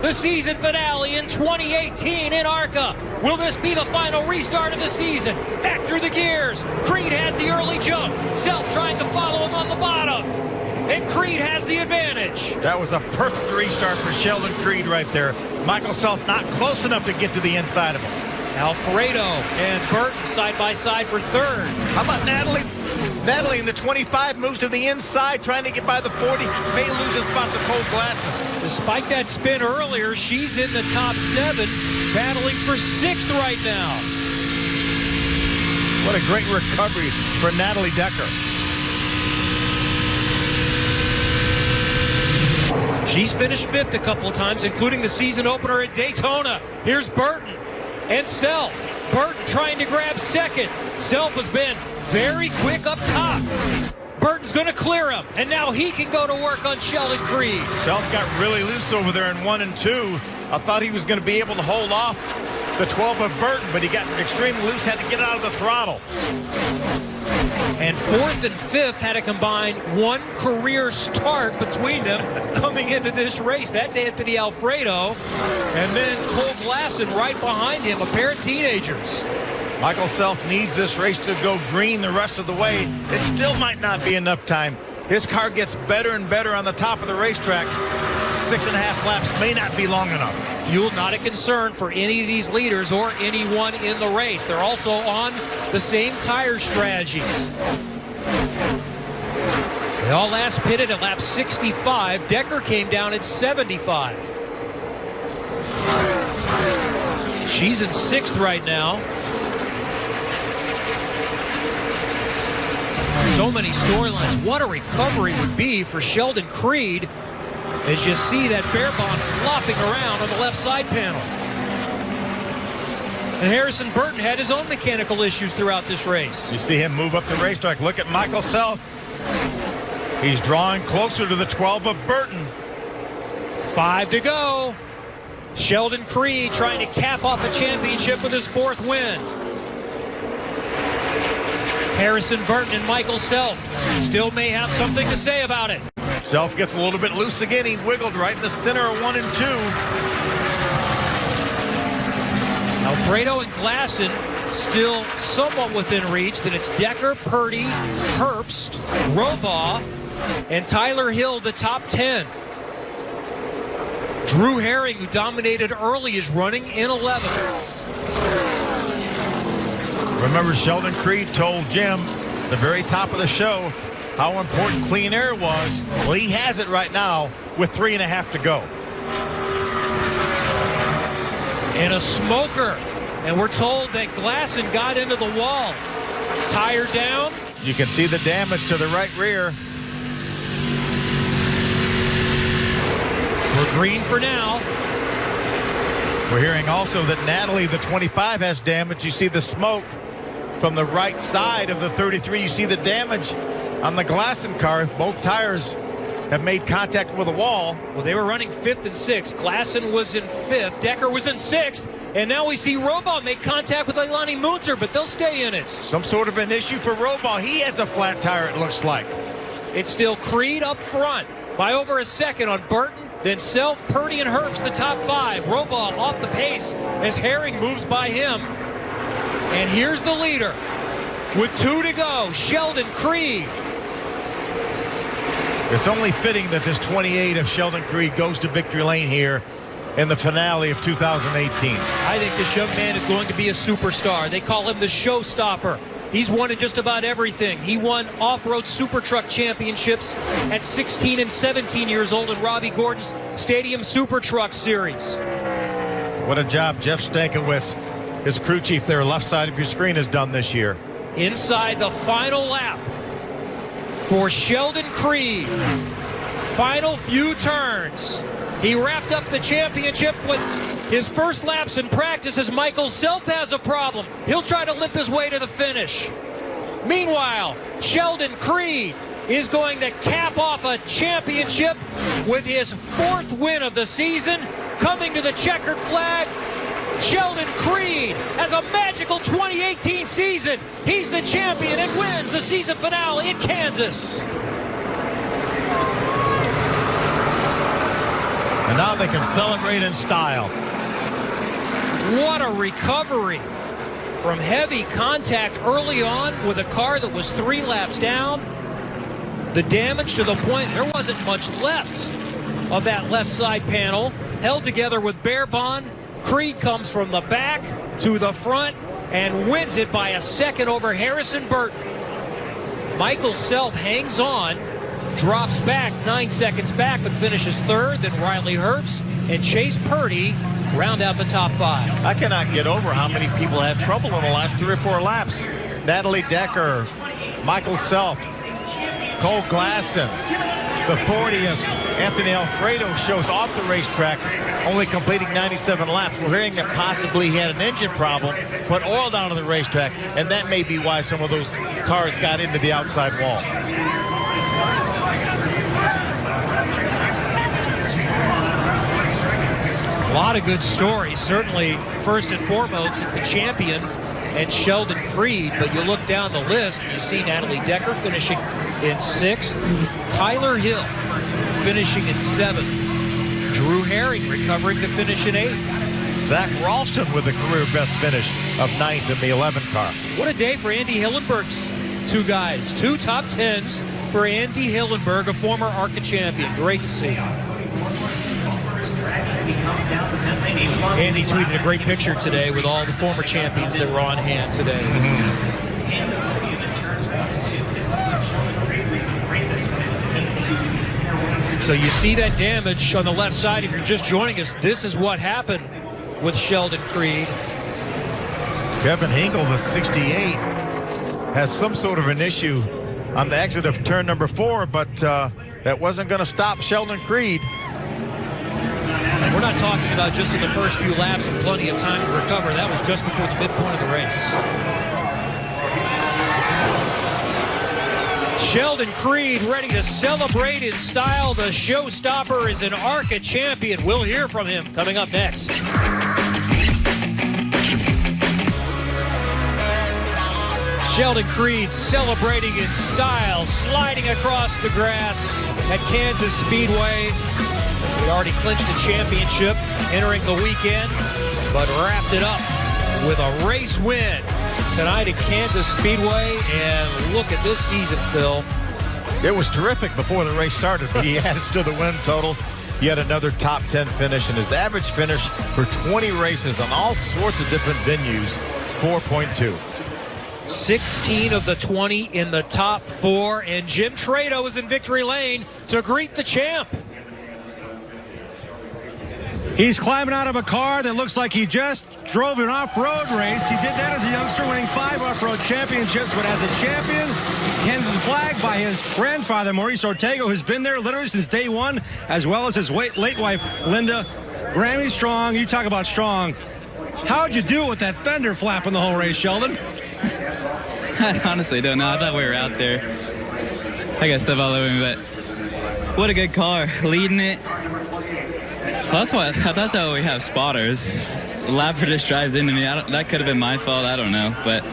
The season finale in 2018 in ARCA. Will this be the final restart of the season? Back through the gears. Creed has the early jump. Self trying to follow him on the bottom. And Creed has the advantage. That was a perfect restart for Sheldon Creed right there. Michael Self not close enough to get to the inside of him. Alfredo and Burton side by side for third. How about Natalie? Natalie in the 25 moves to the inside, trying to get by the 40. May lose a spot to Cole Glasson. Despite that spin earlier, she's in the top 7, battling for 6th right now. What a great recovery for Natalie Decker. She's finished 5th a couple of times, including the season opener at Daytona. Here's Burton and Self. Burton trying to grab 2nd. Self has been very quick up top. Burton's going to clear him, and now he can go to work on Sheldon Creed. Self got really loose over there in 1 and 2. I thought he was going to be able to hold off the 12 of Burton, but he got extremely loose, had to get out of the throttle. And 4th and 5th had a combined 1 career start between them coming into this race. That's Anthony Alfredo. And then Cole Glasson right behind him, a pair of teenagers. Michael Self needs this race to go green the rest of the way. It still might not be enough time. His car gets better and better on the top of the racetrack. 6.5 laps may not be long enough. Fuel not a concern for any of these leaders or anyone in the race. They're also on the same tire strategies. They all last pitted at lap 65. Decker came down at 75. She's in 6th right now. So many storylines. What a recovery would be for Sheldon Creed as you see that bear bond flopping around on the left side panel. And Harrison Burton had his own mechanical issues throughout this race. You see him move up the racetrack. Look at Michael Self. He's drawing closer to the 12 of Burton. 5 to go. Sheldon Creed trying to cap off a championship with his 4th win. Harrison Burton and Michael Self still may have something to say about it. Self gets a little bit loose again. He wiggled right in the center of 1 and 2. Alfredo and Glasson still somewhat within reach. Then it's Decker, Purdy, Herbst, Robaugh, and Tyler Hill, the top 10. Drew Herring, who dominated early, is running in 11th. Remember, Sheldon Creed told Jim at the very top of the show how important clean air was. Well, he has it right now with 3.5 to go. And a smoker. And we're told that Glasson got into the wall. Tire down. You can see the damage to the right rear. We're green for now. We're hearing also that Natalie, the 25, has damage. You see the smoke from the right side of the 33. You see the damage on the Glasson car. Both tires have made contact with a wall. Well, they were running 5th and 6th. Glasson was in 5th. Decker was in 6th. And now we see Robaugh make contact with Leilani Munter, but they'll stay in it. Some sort of an issue for Robaugh. He has a flat tire, it looks like. It's still Creed up front by over a second on Burton. Then Self, Purdy, and Herbst, the top 5. Robaugh off the pace as Herring moves by him. And here's the leader with 2 to go, Sheldon Creed. It's only fitting that this 28 of Sheldon Creed goes to victory lane here in the finale of 2018. I think this young man is going to be a superstar. They call him the showstopper. He's won in just about everything. He won off-road super truck championships at 16 and 17 years old in Robbie Gordon's Stadium Super Truck Series. What a job Jeff Stankiewicz, his crew chief there, left side of your screen, has done this year. Inside the final lap for Sheldon Creed. Final few turns. He wrapped up the championship with his first laps in practice as Michael Self has a problem. He'll try to limp his way to the finish. Meanwhile, Sheldon Creed is going to cap off a championship with his 4th win of the season. Coming to the checkered flag, Sheldon Creed has a magical 2018 season. He's the champion and wins the season finale in Kansas. Now they can celebrate in style. What a recovery from heavy contact early on with a car that was 3 laps down. The damage to the point there wasn't much left of that left side panel. Held together with bare bond. Creed comes from the back to the front and wins it by a second over Harrison Burton. Michael Self hangs on, drops back 9 seconds back, but finishes third. Then Riley Herbst and Chase Purdy round out the top 5. I cannot get over how many people had trouble in the last 3 or 4 laps. Natalie Decker, Michael Self, Cole Glasson, the 40 of Anthony Alfredo shows off the racetrack, only completing 97 laps. We're hearing that possibly he had an engine problem, put oil down on the racetrack, and that may be why some of those cars got into the outside wall. A lot of good stories. Certainly, first and foremost, it's the champion and Sheldon Creed, but you look down the list, you see Natalie Decker finishing in 6th, Tyler Hill finishing in 7th, Drew Herring recovering to finish in 8th. Zach Ralston with a career best finish of 9th in the 11 car. What a day for Andy Hillenberg's 2 guys. 2 top 10s for Andy Hillenberg, a former ARCA champion. Great to see. Andy tweeted a great picture today with all the former champions that were on hand today. So you see that damage on the left side. If you're just joining us, this is what happened with Sheldon Creed. Kevin Hinkle, the 68, has some sort of an issue on the exit of turn number 4, but that wasn't going to stop Sheldon Creed. And we're not talking about just in the first few laps and plenty of time to recover. That was just before the midpoint of the race. Sheldon Creed ready to celebrate in style. The showstopper is an ARCA champion. We'll hear from him coming up next. Sheldon Creed celebrating in style, sliding across the grass at Kansas Speedway. He already clinched the championship entering the weekend, but wrapped it up with a race win tonight at Kansas Speedway. And look at this season, Phil. It was terrific before the race started, but he adds to the win total. Yet another top 10 finish, and his average finish for 20 races on all sorts of different venues, 4.2. 16 of the 20 in the top 4, and Jim Trado is in victory lane to greet the champ. He's climbing out of a car that looks like he just drove an off-road race. He did that as a youngster, winning 5 off-road championships, but as a champion, handed the flag by his grandfather, Maurice Ortega, who's been there literally since day 1, as well as his late wife, Linda. Grammy strong. You talk about strong. How'd you do it with that fender flapping the whole race, Sheldon? I honestly don't know. I thought we were out there. I got stuff all over me, but what a good car. Leading it. Well, that's why we have spotters. The lapper just drives into me. That could have been my fault. I don't know. But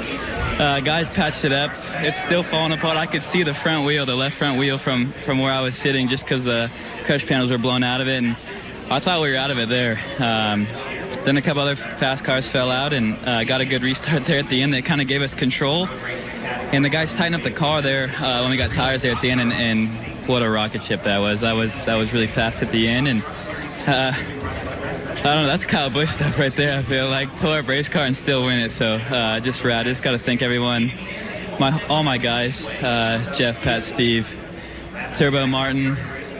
guys patched it up. It's still falling apart. I could see the front wheel, the left front wheel from where I was sitting, just because the crush panels were blown out of it. And I thought we were out of it there. Then a couple other fast cars fell out, and got a good restart there at the end. That kind of gave us control. And the guys tightened up the car there when we got tires there at the end. And what a rocket ship that was. That was really fast at the end. And I don't know, that's Kyle Busch stuff right there. I feel like tore up race car and still win it. So just rad. I just got to thank everyone, all my guys, Jeff, Pat, Steve, Turbo, Martin,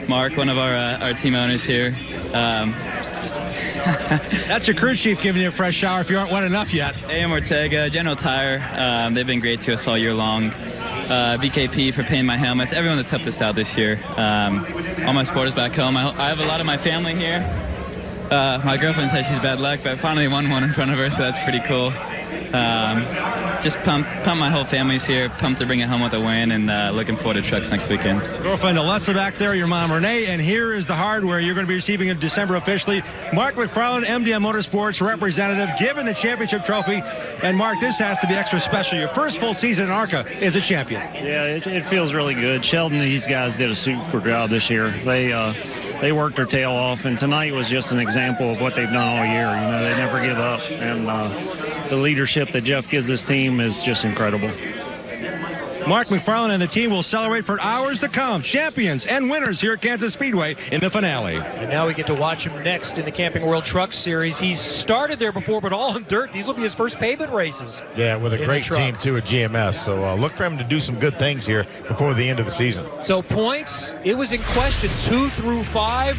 Mark, one of our team owners here. That's your crew chief giving you a fresh shower if you aren't wet enough yet. AM Ortega, General Tire, they've been great to us all year long. BKP for paying my helmets, everyone that's helped us out this year. All my supporters back home. I have a lot of my family here. My girlfriend said she's bad luck, but I finally won one in front of her, so that's pretty cool. Just pumped my whole family's here, pumped to bring it home with a win, and looking forward to trucks next weekend. Girlfriend Alessa back there, your mom Renee, and here is the hardware you're going to be receiving in December officially. Mark McFarland, MDM Motorsports representative, given the championship trophy. And Mark, this has to be extra special. Your first full season in ARCA as a champion. Yeah, it feels really good. Sheldon and these guys did a super job this year. they worked their tail off, and tonight was just an example of what they've done all year. You know, they never give up, and the leadership that Jeff gives this team is just incredible. Mark McFarland and the team will celebrate for hours to come. Champions and winners here at Kansas Speedway in the finale. And now we get to watch him next in the Camping World Truck Series. He's started there before, but all in dirt. These will be his first pavement races. Yeah, with a great team, too, at GMS. So look for him to do some good things here before the end of the season. So points, it was in question 2 through 5.